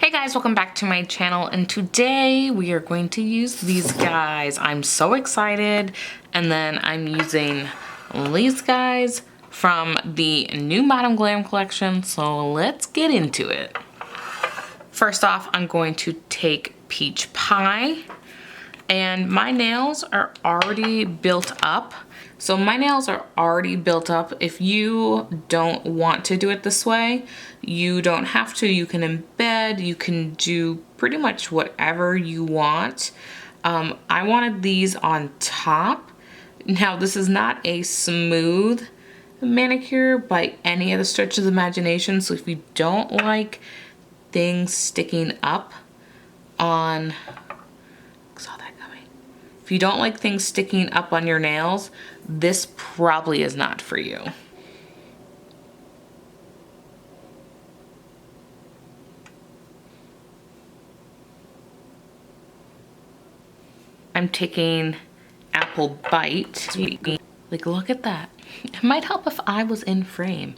Hey guys, welcome back to my channel, and today we are going to use these guys. I'm so excited. And then I'm using these guys from the new Madame Glam collection, so let's get into it. First off, I'm going to take Peach Pie, and my nails are already built up. So my nails are already built up. If you don't want to do it this way, you don't have to. You can embed, you can do pretty much whatever you want. I wanted these on top. Now this is not a smooth manicure by any of the stretch of the imagination. So if you don't like things sticking up on, saw that coming. If you don't like things sticking up on your nails, this probably is not for you. I'm taking Apple Bite. Like, look at that. It might help if I was in frame.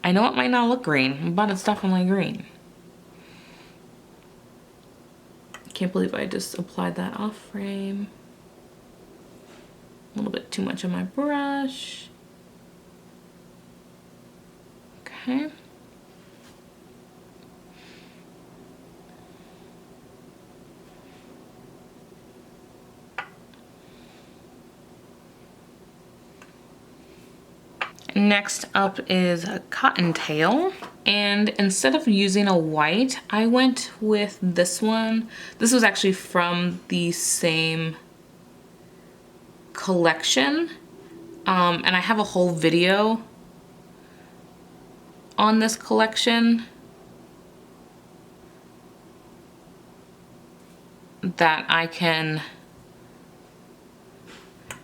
I know it might not look green, but it's definitely green. Can't believe I just applied that off frame. A little bit too much on my brush. Okay. Next up is a Cottontail, and instead of using a white, I went with this one. This was actually from the same collection, and I have a whole video on this collection that I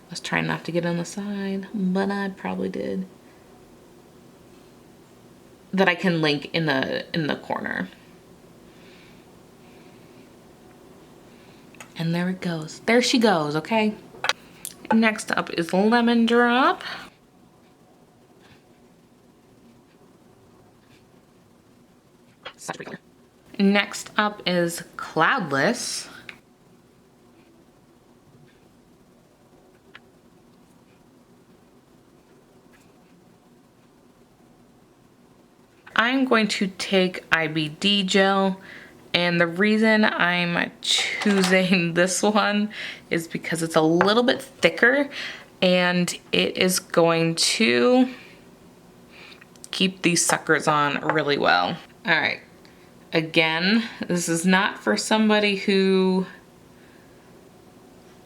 was trying not to get on the side, but I probably did. That I can link in the corner. And there it goes. There she goes, okay? Next up is Lemon Drop. Next up is Cloudless. I'm going to take IBD gel, and the reason I'm choosing this one is because it's a little bit thicker and it is going to keep these suckers on really well. All right, again, this is not for somebody who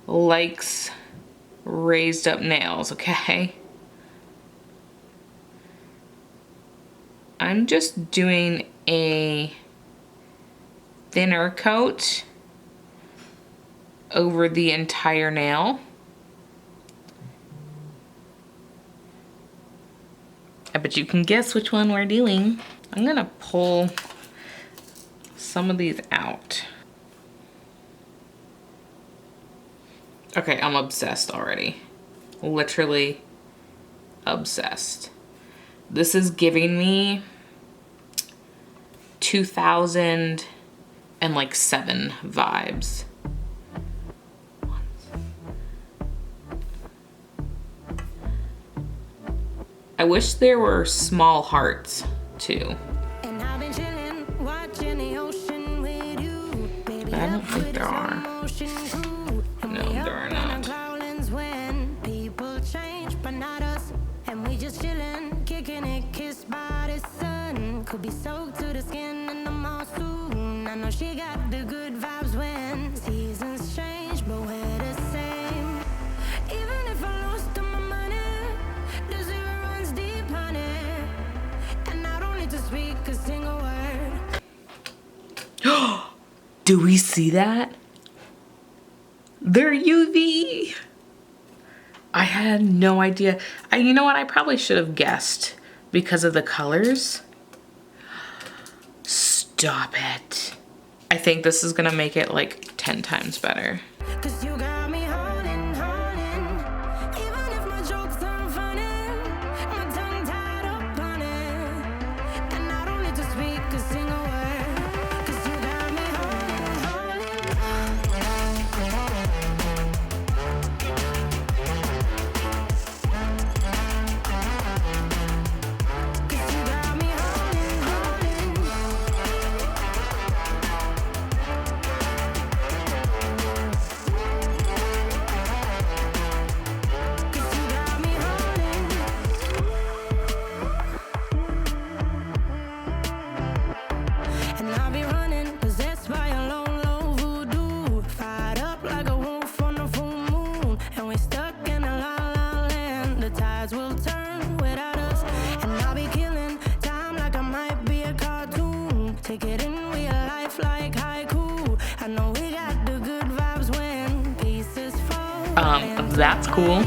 likes raised up nails, okay? I'm just doing a thinner coat over the entire nail. I bet you can guess which one we're doing. I'm gonna pull some of these out. Okay, I'm obsessed already. Literally obsessed. This is giving me 2007 vibes. I wish there were small hearts too. But I don't think there are. No, there are not. Could be soaked to the skin in the monsoon. I know she got the good vibes when seasons change, but we're the same. Even if I lost all my money, the zero runs deep, honey, and I don't need to speak a single word. Do we see that? They're UV. I had no idea. You know what? I probably should have guessed because of the colors. Stop it. I think this is gonna make it like 10 times better. that's cool.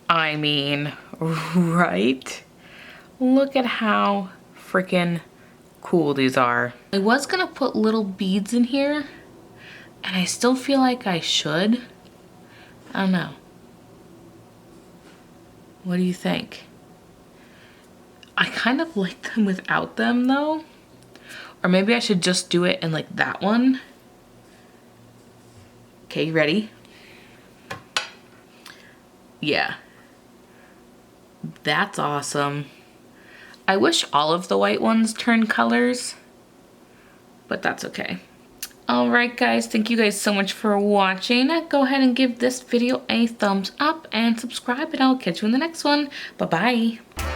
I mean, right? Look at how freaking cool these are. I was gonna put little beads in here, and I still feel like I should. I don't know. What do you think? I kind of like them without them though. Or maybe I should just do it in like that one. Okay, ready? Yeah. That's awesome. I wish all of the white ones turned colors, but that's okay. All right, guys, thank you guys so much for watching. Go ahead and give this video a thumbs up and subscribe, and I'll catch you in the next one. Bye-bye.